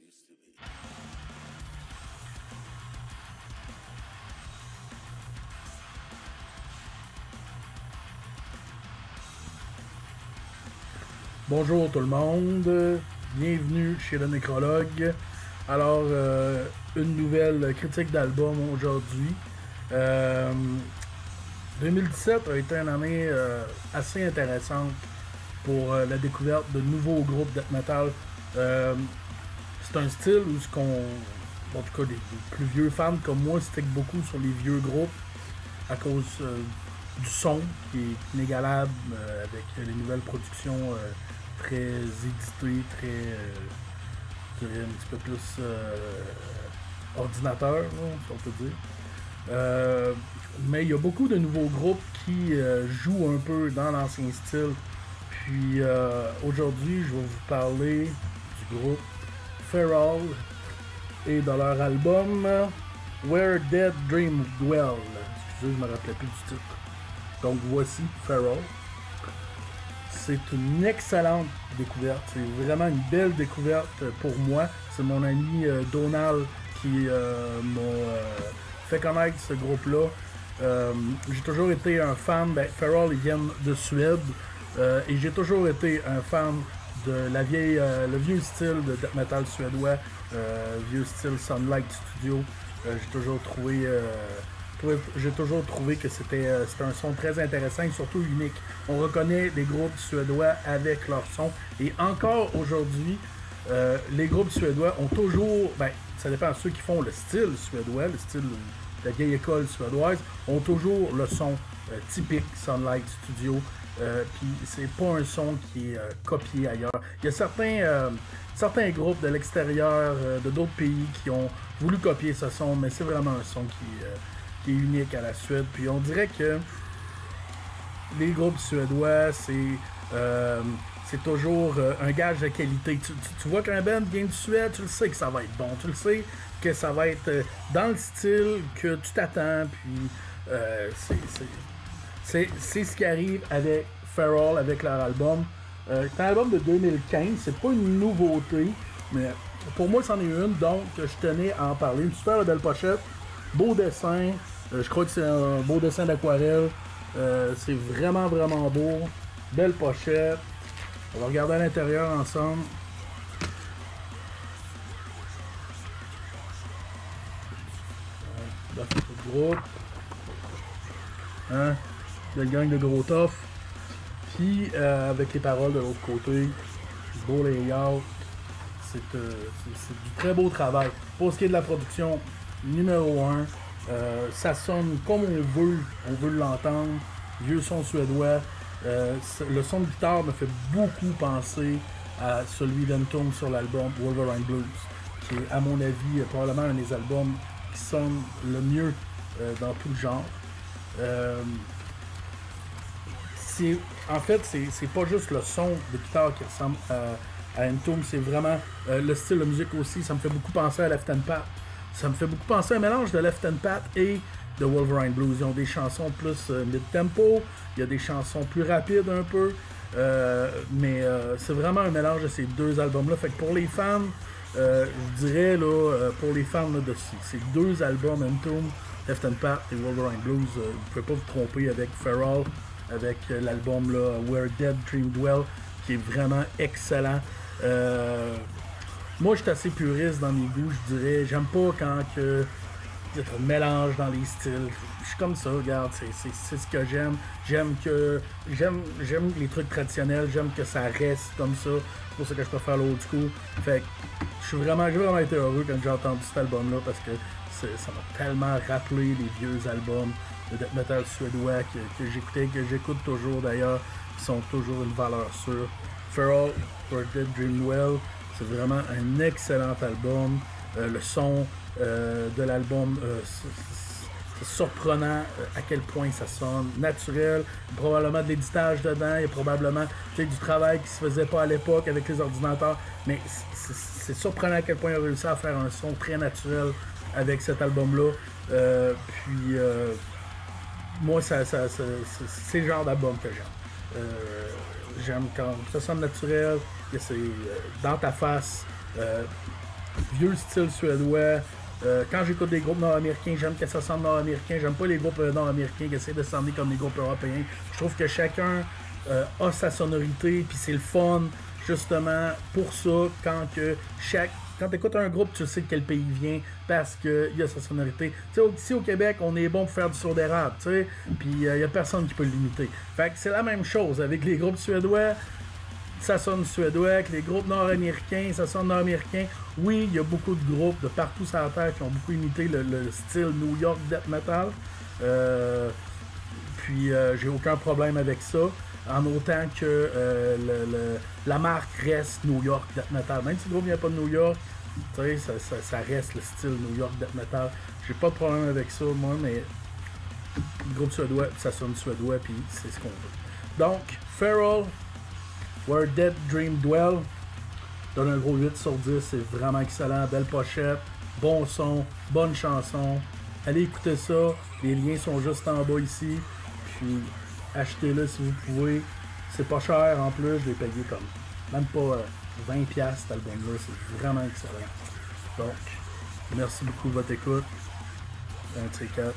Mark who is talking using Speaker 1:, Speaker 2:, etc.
Speaker 1: used to be.
Speaker 2: Bonjour tout le monde, bienvenue chez le Nécrologue. Alors, une nouvelle critique d'album aujourd'hui. 2017 a été une année assez intéressante pour la découverte de nouveaux groupes death metal. C'est un style où en tout cas des plus vieux fans comme moi stickent beaucoup sur les vieux groupes à cause du son qui est inégalable avec les nouvelles productions très éditées, très je dirais un petit peu plus ordinateur, là, si on peut dire. Mais il y a beaucoup de nouveaux groupes qui jouent un peu dans l'ancien style. Puis aujourd'hui, je vais vous parler du groupe Feral et de leur album Where Dead Dreams Dwell. Excusez, je me rappelais plus du titre. Donc voici Feral. C'est une excellente découverte. C'est vraiment une belle découverte pour moi. C'est mon ami Donald qui m'a fait connaître ce groupe-là. J'ai toujours été un fan. Feral, ils viennent de Suède. Et j'ai toujours été un fan de le vieux style de death metal suédois. Vieux style Sunlight Studio. J'ai toujours trouvé que c'était un son très intéressant et surtout unique. On reconnaît les groupes suédois avec leur son. Et encore aujourd'hui, les groupes suédois ont toujours, ça dépend de ceux qui font le style suédois, le style de la vieille école suédoise, ont toujours le son typique Sunlight Studio. Puis c'est pas un son qui est copié ailleurs. Il y a certains groupes de l'extérieur, de d'autres pays qui ont voulu copier ce son, mais c'est vraiment un son qui est unique à la Suède. Puis on dirait que les groupes suédois, c'est toujours un gage de qualité. Tu vois qu'un band vient de Suède, tu le sais que ça va être bon. Tu le sais que ça va être dans le style que tu t'attends. Puis c'est ce qui arrive avec Feral, avec leur album. C'est un album de 2015, c'est pas une nouveauté, mais pour moi c'en est une, donc je tenais à en parler. Une super belle pochette, beau dessin, je crois que c'est un beau dessin d'aquarelle, c'est vraiment vraiment beau, belle pochette. On va regarder à l'intérieur ensemble. La photo de groupe. Hein? Belle gang de gros tough. Puis avec les paroles de l'autre côté. Beau layout. C'est du très beau travail. Pour ce qui est de la production, numéro 1. Ça sonne comme on veut l'entendre. Vieux son suédois. Le son de guitare me fait beaucoup penser à celui d'Entombed sur l'album Wolverine Blues, qui est à mon avis probablement un des albums qui sonne le mieux dans tout le genre. En fait, c'est pas juste le son de guitare qui ressemble à Entombed, c'est vraiment le style de musique aussi. Ça me fait beaucoup penser à Left and Pat. Ça me fait beaucoup penser à un mélange de Left and Pat et de Wolverine Blues. Ils ont des chansons plus mid-tempo, il y a des chansons plus rapides un peu, mais c'est vraiment un mélange de ces deux albums-là. Fait que pour les fans, je dirais là, pour les fans là, de ces deux albums, Entombed, Left and Pat et Wolverine Blues, vous ne pouvez pas vous tromper avec Feral, avec l'album là, Where Dead Dreams Dwell, qui est vraiment excellent. Moi, je suis assez puriste dans mes goûts, je dirais. J'aime pas quand il y a trop de mélange dans les styles. Je suis comme ça, regarde, c'est ce que j'aime. J'aime les trucs traditionnels, j'aime que ça reste comme ça. C'est pour ça que je préfère l'old school. Fait que j'ai vraiment été heureux quand j'ai entendu cet album-là parce que ça m'a tellement rappelé les vieux albums de death metal suédois que j'écoutais, que j'écoute toujours d'ailleurs, qui sont toujours une valeur sûre. Feral, Where Dead Dreams Dwell, c'est vraiment un excellent album. Le son de l'album, c'est surprenant à quel point ça sonne naturel. Il y a probablement de l'éditage dedans, il y a probablement du travail qui se faisait pas à l'époque avec les ordinateurs, mais c'est surprenant à quel point il a réussi à faire un son très naturel avec cet album-là. Moi, c'est le genre d'album que j'aime. J'aime quand ça sonne naturel, que c'est dans ta face. vieux style suédois. Quand j'écoute des groupes nord-américains, j'aime que ça sonne nord-américain. J'aime pas les groupes nord-américains qui essaient de sonner comme les groupes européens. Je trouve que chacun a sa sonorité, puis c'est le fun, justement, pour ça, quand tu écoutes un groupe, tu sais de quel pays il vient parce qu'il a sa sonorité. Tu sais, ici au Québec, on est bon pour faire du sirop d'érable, tu sais, puis il n'y a personne qui peut l'imiter. Fait que c'est la même chose avec les groupes suédois. Ça sonne suédois, avec les groupes nord-américains, ça sonne nord-américain. Oui, il y a beaucoup de groupes de partout sur la Terre qui ont beaucoup imité le style New York Death Metal. Puis j'ai aucun problème avec ça, en autant que la marque reste New York Death Metal. Même si le groupe vient pas de New York, ça reste le style New York Death Metal. J'ai pas de problème avec ça, moi, mais le groupe suédois, ça sonne suédois, puis c'est ce qu'on veut. Donc, Feral, Where Dead Dream Dwell, donne un gros 8 sur 10, c'est vraiment excellent, belle pochette, bon son, bonne chanson. Allez écouter ça, les liens sont juste en bas ici, puis achetez-le si vous pouvez. C'est pas cher en plus, je l'ai payé comme même pas 20$ cet album-là, c'est vraiment excellent. Donc, merci beaucoup de votre écoute. Un de ces quatre.